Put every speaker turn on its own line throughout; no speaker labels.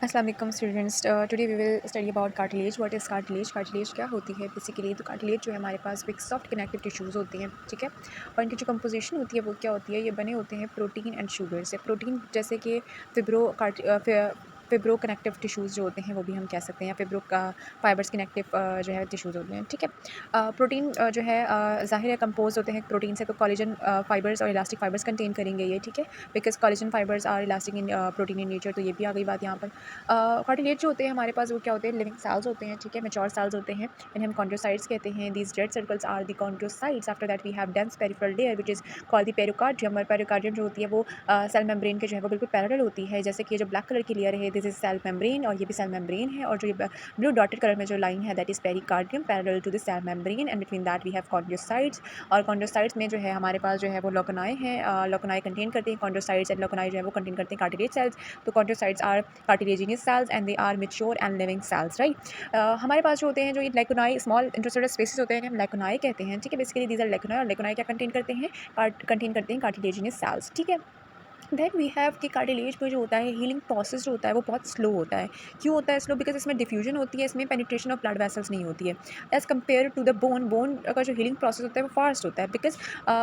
अस्सलाम वालेकुम students, today we will study about cartilage. What is cartilage? Cartilage क्या होती है बेसिकली? तो कार्टिलेज जो है हमारे पास एक सॉफ्ट कनेक्टिव टिश्यूज़ होती हैं, ठीक है। और इनकी जो कंपोजिशन होती है वो क्या होती है? ये बने होते हैं प्रोटीन एंड शुगर से। प्रोटीन जैसे कि फिब्रो कनेक्टिव टिश्यूज़ जो होते हैं वो भी हम कह सकते हैं, फिब्रो का फाइबर्स कनेक्टिव जो है टिश्यूज़ होते हैं, ठीक है। प्रोटीन जो है ज़ाहिर है कंपोज होते हैं प्रोटीन से, तो कोलेजन फाइबर्स और इलास्टिक फाइबर्स कंटेन करेंगे ये, ठीक है। Because collagen fibres are elastic in protein in nature, तो ये भी आ गई बात यहाँ पर। कार्टिलेज जो होते हैं हमारे पास वो क्या होते हैं? लिविंग सेल्स होते हैं, ठीक है, मैच्योर सेल्स होते हैं। इन्हें हम कॉन्ड्रोसाइट्स कहते हैं। These red circles are the chondrocytes. After that we have dense peripheral layer which is called the pericardium. और पेरिकार्डियम जो होती है वो सेल मेम्ब्रेन के जो है वो बिल्कुल पैरेलल होती है। जैसे कि ये जो ब्लैक कलर की लेयर है दिस इज सेल मेम्ब्रेन, और ये भी सेल मेम्ब्रेन है। और जो ये ब्लू डॉटेड कलर में जो लाइन है that is pericardium parallel to the cell membrane, and between that we have chondrocytes. और कॉन्ड्रोसाइट्स में जो है हमारे पास जो है वो लोकोनाई हैं। लोकोनाई कंटेन करते हैं कॉन्ड्रोसाइट्स, एंड लोकोनाई जो है वो कंटेन करते हैं कार्टिलेज सेल्स। तो chondrocytes are cartilaginous cells and they are mature and living cells, right. हमारे पास जो होते हैं जो ये लेकोनाई स्मॉल इंटरस्टेलर स्पेसेस होते हैं हम लेकोनाई कहते हैं, ठीक है। बेसिकली दीज आर लेकोनाई, और लेकोनाई क्या कंटेन करते हैं? कंटेन करते हैं कार्टिलेजिनियस सेल्स, ठीक है। देन वी हैव कि कार्टिलेज में जो होता है हीलिंग प्रोसेस जो होता है वो बहुत स्लो होता है। क्यों होता है स्लो? बिकॉज इसमें डिफ्यूजन होती है, इसमें पेनिट्रेशन ऑफ ब्लड वेसल्स नहीं होती है as compare to the bone. Bone का जो हीलिंग प्रोसेस होता है वो फास्ट होता है, बिकॉज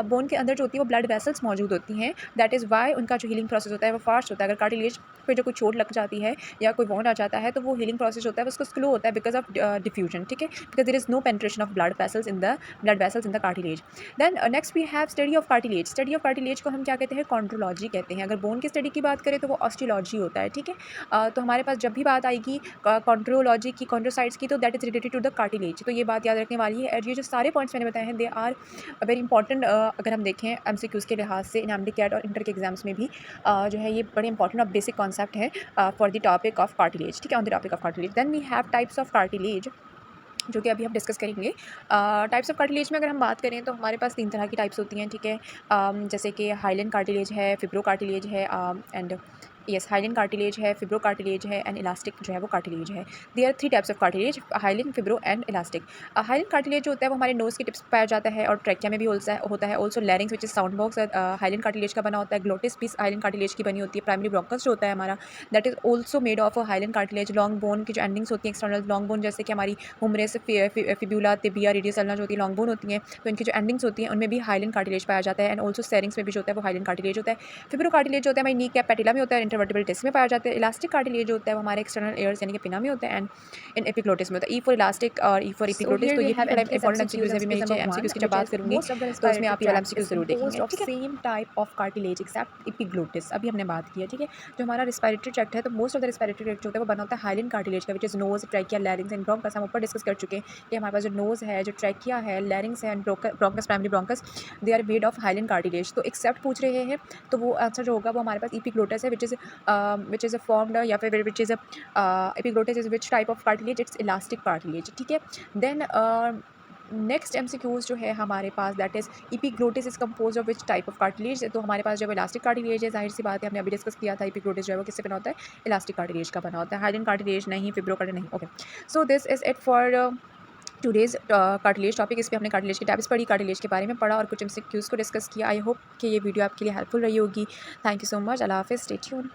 बोन के अंदर जो होती है वो ब्लड वेसल्स मौजूद होती हैं। दैट इज़ वाई उनका जो हीलिंग प्रोसेस होता है वो फास्ट होता है। अगर कार्टिलेज पे जो कोई चोट लग जाती है या कोई वॉन्ड आ जाता है तो वो हीलिंग प्रोसेस होता है वो उसको स्लो होता है बिकॉज ऑफ डिफ्यूजन, ठीक है। Because there is no penetration of blood vessels in the cartilage. Then next we have study of cartilage. Study of cartilage को हम क्या कहते हैं? कॉन्ड्रोलॉजी कहते हैं। अगर बोन की स्टडी की बात करें तो वो ऑस्टियोलॉजी होता है, ठीक है। तो हमारे पास जब भी बात आएगी कॉन्ड्रोलॉजी की, कॉन्ड्रोसाइट्स की, तो that is related to the cartilage. तो ये बात याद रखने वाली है। और ये जो सारे पॉइंट्स मैंने बताए हैं दे आर वेरी इंपॉर्टेंट। अगर हम देखें एमसीक्यूज़ के लिहाज से इनामडी कैट और इंटर के एग्जाम्स में भी जो है ये बड़े इंपॉर्टेंट और बेसिक कॉन्सेप्ट है for the topic of cartilage, ठीक है, on the topic of cartilage. Then we have types of cartilage जो कि अभी हम डिस्कस करेंगे। टाइप्स ऑफ कार्टिलेज में अगर हम बात करें तो हमारे पास 3 तरह की टाइप्स होती हैं, ठीक है। जैसे कि हाइलेन कार्टिलेज है, फिब्रो कार्टिलेज है, एंड यस हाइलेन कार्टिलेज है, फिब्रो कार्टिलेज है, एंड इलास्टिक जो है वो कार्टिलेज है। There are 3 types of cartilage, hyaline, fibro and elastic. Hyaline cartilage जो होता है वो हमारे नोज़ के टिप्स पे पाया जाता है और ट्रैकिया में भी होता है। Also larynx which is sound box hyaline cartilage का बना होता है। ग्लोटिस भी हाइलेन कार्टिलेज की बनी होती है। प्राइमरी ब्रोंकस जो होता है हमारा that is also made of hyaline cartilage. Long bone की जो एंडिंग्स होती हैं एक्सटर्नल लॉन्ग बोन, जैसे कि हमारी हुमरेस, फिब्यूला, तिबिया, रेडियस अल्ना जो होती है लॉन्ग बोन होती हैं, तो इनकी जो एंडिंग्स होती हैं उनमें भी हाइलेन कार्टिलेज पाया जाता है। एंड ऑल्सो सेरिंग्स में भी जो होता है वो हाइलेन कार्टिलेज होता है। फिब्रो कार्टिलेज जो होता है हमारी नी कैप पैटिला में होता है, इंटरवर्टिबल डिस्क में पाया जाता है। इलास्टिक कार्टिलेज जो होता है वो हमारे एक्सटर्नल एयर्स यानी कि पिना में होता है, एंड इन एपिग्लोटिस में होता है। ई फॉर इलास्टिक और E for
So
epiglottis.
here
तो
we
ये भी
have
बड़ा
MCQs,
इंपॉर्टेंट एमसीक्यूज है। अभी मैं
MCQs number one,
एमसीक्यूज की जब
which
बात
is
करूँगी
most of the
तो उसमें
respiratory
आप ये वाला
tract
एमसीक्यूज
is
जरूर देखेंगे,
composed of
ठीक है।
same type of cartilage except
epiglottis अभी हमने बात की है, ठीक है। जो हमारा रिस्पायरेटरी ट्रैक्ट है तो most of the respiratory tract जो होता है वो बना होता है हाइलेन कार्टिलेज का, which is nose, trachea, larynx and bronchus. हम ऊपर डिस्कस कर चुके हैं कि हमारे पास जो नोज है, जो ट्रैकिया है, लैरिंग्स है, and bronchus, primary bronchus, they are made of hyaline cartilage. तो एक्सेप्ट पूछ रहे हैं तो वो आंसर जो होगा वो हमारे पास एपिग्लोटिस है, विच इज़ फॉर्म्ड या फिर which is epiglottis is which type of cartilage? It's elastic cartilage, ठीक है। देन नेक्स्ट एमसीक्यूज जो है हमारे पास that is epiglottis is compose of which type of cartilage? तो हमारे पास जब इलास्टिक कार्टिलेज है, जाहिर सी बात है हमने अभी डिस्कस किया था एपिग्लोटिस जो है वो किससे बना होता है? इलास्टिक कार्टिलेज का बना होता है। हाइलेन कार्टिलेज नहीं, फिब्रो कार्टिलेज नहीं, okay. So this is it for today's cartilage topic. इस पे हमने कार्टिलेज के टाइप्स पढ़ी, कार्टिलेज के बारे में पढ़ा और कुछ एमसीक्यूज को डिस्कस किया। आई होप कि ये वीडियो आपके लिए हेल्पफुल रही होगी। Thank you so much. अल्लाह हाफिज़, स्टे ट्यून्ड।